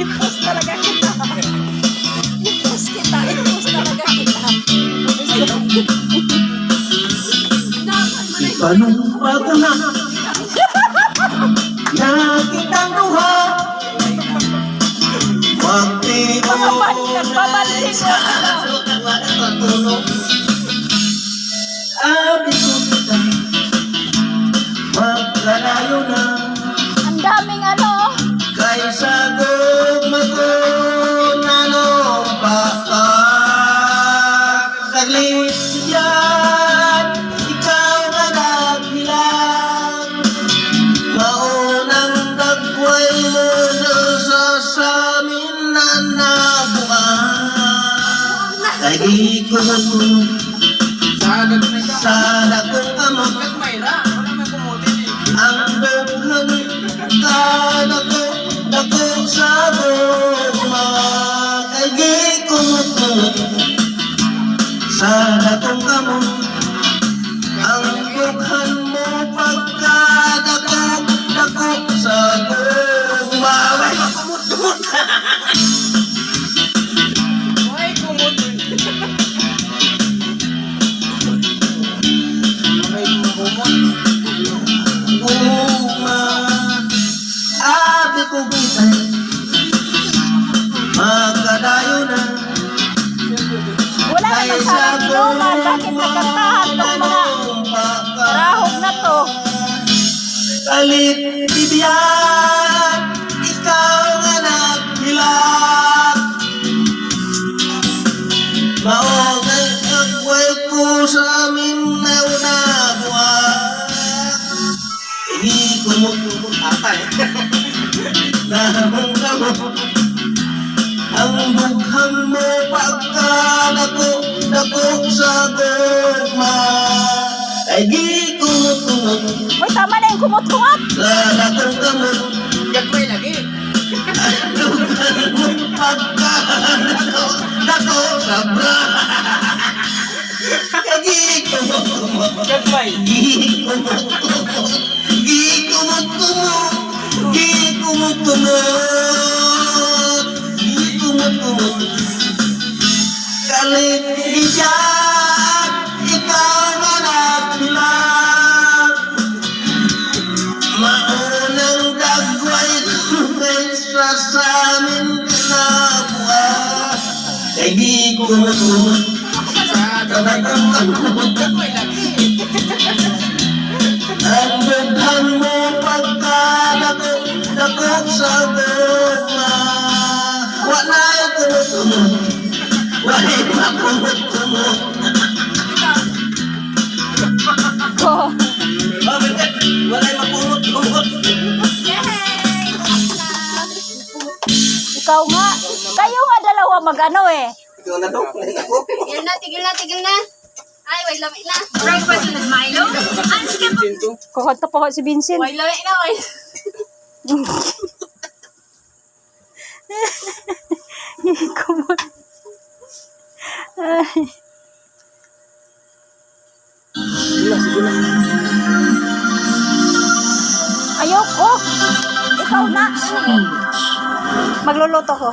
I-post talaga kita. I-post kita. I-post talaga kita. Ipanumpa ko na nakitang duha. Magtibo Nagbabalik ko. Abi ko kita maglalayo na Ang daming ano. kaysa gumako nalo baka saglit yan ikaw na naghilang maunang dagway mo na sa amin na nabuang kay di ko sana kung amang ang bukhang kanako dako sa bugma kay di kumutulog sana kung amang ang bukhan mo pagkadako dako sa bugma way kumutulog Abi ko kita magkadayo na Wala naman sa inuman. Bakit nagkantahan tong mga karahog na to? Kalit bibiyan ikaw nga naghilang maogay agway ko sa amin na unabuan hindi kumutulog atay nahamang ang bukhang mo pagkalako dako sa gugma ay di kumutulog Uy, tama na yung kumot-kumot. lalakang kamot Gagawin lagi. ang bukhang mo pagkalako dako sa bra ay di kumutulog Gagawin. Kalit iyan, ikaw na naghilang maunang dagway sa amin kinabuha kay di kumutulog Gagawin lagi. ang bukhang mo pagkalako dako sa gugma wala'y kumutulog wala'y makumutulog Oh. wala'y makumutulog Ikaw nga. Kayo nga dalawa mag-ano eh. ikaw na daw Tigil na, tigil na, tigil na. Ay, wait, lamig na. Breakfast with Milo? Ang sikap. Kukunta po si Vincent. Wait, lamig na, wait. Kumot. Ay. Ayoko. Ikaw na. Magluluto ko.